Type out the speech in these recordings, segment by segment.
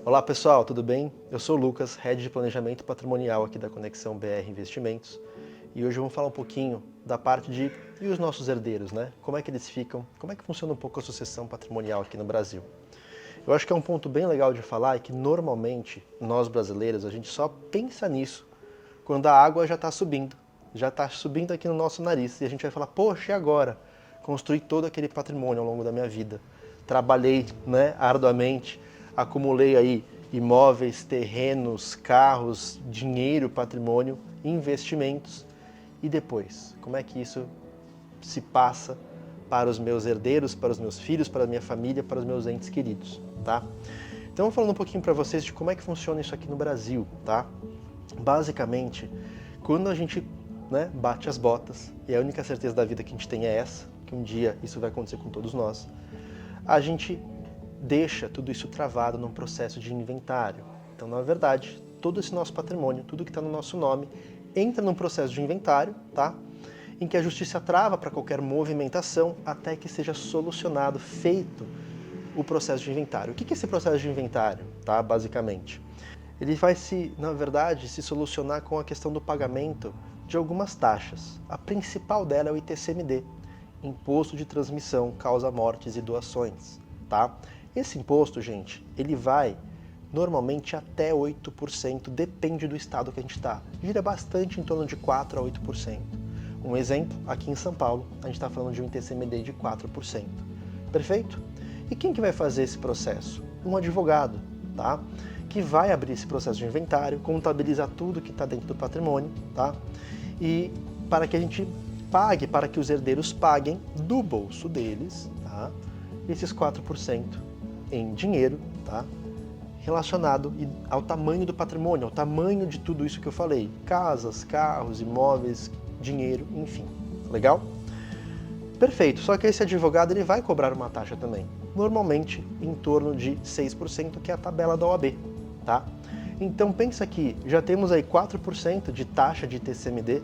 Olá pessoal, tudo bem? Eu sou o Lucas, Head de Planejamento Patrimonial aqui da Conexão BR Investimentos, e hoje vamos falar um pouquinho da parte de e os nossos herdeiros, né? Como é que eles ficam, como é que funciona um pouco a sucessão patrimonial aqui no Brasil. Eu acho que é um ponto bem legal de falar e que normalmente nós brasileiros a gente só pensa nisso quando a água já está subindo aqui no nosso nariz e a gente vai falar, poxa, e agora? Construí todo aquele patrimônio ao longo da minha vida, trabalhei, né, arduamente, acumulei aí imóveis, terrenos, carros, dinheiro, patrimônio, investimentos. E depois, como é que isso se passa para os meus herdeiros, para os meus filhos, para a minha família, para os meus entes queridos, tá? Então, vou falando um pouquinho para vocês de como é que funciona isso aqui no Brasil, tá? Basicamente, quando a gente, né, bate as botas, e a única certeza da vida que a gente tem é essa, que um dia isso vai acontecer com todos nós, a gente deixa tudo isso travado num processo de inventário. Então, na verdade, todo esse nosso patrimônio, tudo que está no nosso nome, entra num processo de inventário, tá? Em que a justiça trava para qualquer movimentação até que seja solucionado, feito o processo de inventário. O que é esse processo de inventário, tá? Basicamente, ele vai na verdade, se solucionar com a questão do pagamento de algumas taxas. A principal dela é o ITCMD, Imposto de Transmissão, Causa Mortes e Doações, tá? Esse imposto, gente, ele vai normalmente até 8%, depende do estado que a gente está. Gira bastante em torno de 4% a 8%. Um exemplo, aqui em São Paulo, a gente está falando de um ITCMD de 4%. Perfeito? E quem que vai fazer esse processo? Um advogado, tá? Que vai abrir esse processo de inventário, contabilizar tudo que está dentro do patrimônio, tá? E para que a gente pague, para que os herdeiros paguem do bolso deles, tá? Esses 4% em dinheiro, tá? Relacionado ao tamanho do patrimônio, ao tamanho de tudo isso que eu falei. Casas, carros, imóveis, dinheiro, enfim. Legal? Perfeito, só que esse advogado ele vai cobrar uma taxa também. Normalmente em torno de 6%, que é a tabela da OAB, tá? Então pensa que já temos aí 4% de taxa de ITCMD,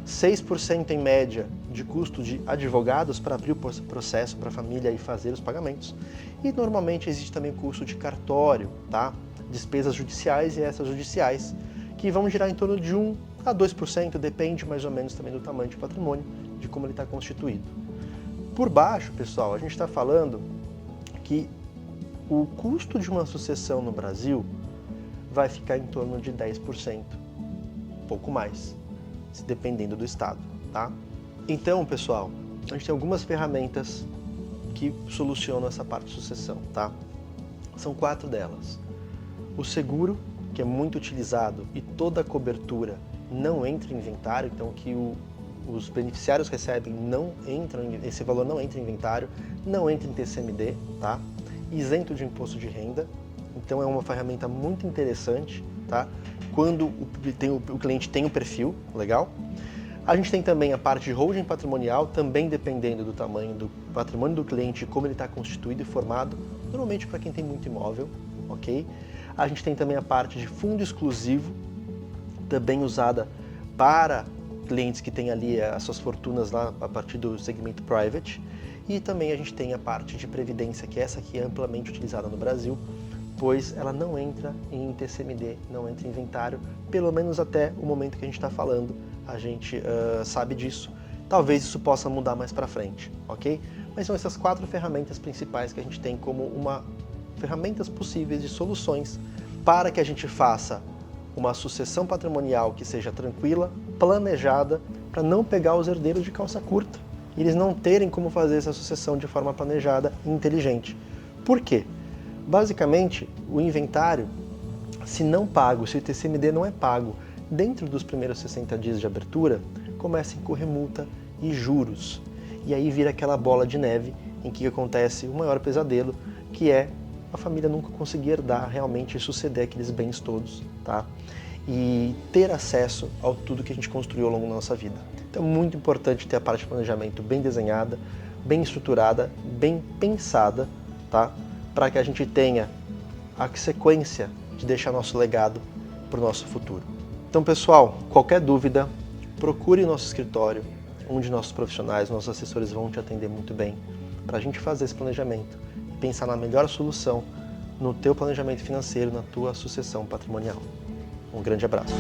6% em média de custo de advogados para abrir o processo para a família e fazer os pagamentos. E normalmente existe também custo de cartório, tá? Despesas judiciais e extrajudiciais, que vão girar em torno de 1 a 2%, depende mais ou menos também do tamanho de patrimônio, de como ele está constituído. Por baixo, pessoal, a gente está falando que o custo de uma sucessão no Brasil vai ficar em torno de 10%, pouco mais, dependendo do estado, tá? Então, pessoal, a gente tem algumas ferramentas que solucionam essa parte de sucessão, tá? São 4 delas. O seguro, que é muito utilizado e toda a cobertura não entra em inventário, então que os beneficiários recebem esse valor não entra em inventário, não entra em TCMD, tá? Isento de imposto de renda, então é uma ferramenta muito interessante, tá? Quando o cliente tem o perfil, legal? A gente tem também a parte de holding patrimonial, também dependendo do tamanho do patrimônio do cliente, como ele está constituído e formado, normalmente para quem tem muito imóvel, ok? A gente tem também a parte de fundo exclusivo, também usada para clientes que têm ali as suas fortunas lá a partir do segmento private. E também a gente tem a parte de previdência, que é essa aqui é amplamente utilizada no Brasil, pois ela não entra em TCMD, não entra em inventário, pelo menos até o momento que a gente está falando, a gente sabe disso. Talvez isso possa mudar mais para frente, ok? Mas são essas 4 ferramentas principais que a gente tem como ferramentas possíveis de soluções para que a gente faça uma sucessão patrimonial que seja tranquila, planejada, para não pegar os herdeiros de calça curta e eles não terem como fazer essa sucessão de forma planejada e inteligente. Por quê? Basicamente, o inventário, se não pago, se o TCMD não é pago dentro dos primeiros 60 dias de abertura, começa a incorrer multa e juros. E aí vira aquela bola de neve em que acontece o maior pesadelo, que é a família nunca conseguir herdar realmente e suceder aqueles bens todos, tá? E ter acesso ao tudo que a gente construiu ao longo da nossa vida. Então é muito importante ter a parte de planejamento bem desenhada, bem estruturada, bem pensada, tá? Para que a gente tenha a sequência de deixar nosso legado para o nosso futuro. Então, pessoal, qualquer dúvida, procure nosso escritório, um de nossos profissionais, nossos assessores vão te atender muito bem. para a gente fazer esse planejamento e pensar na melhor solução no teu planejamento financeiro, na tua sucessão patrimonial. Um grande abraço.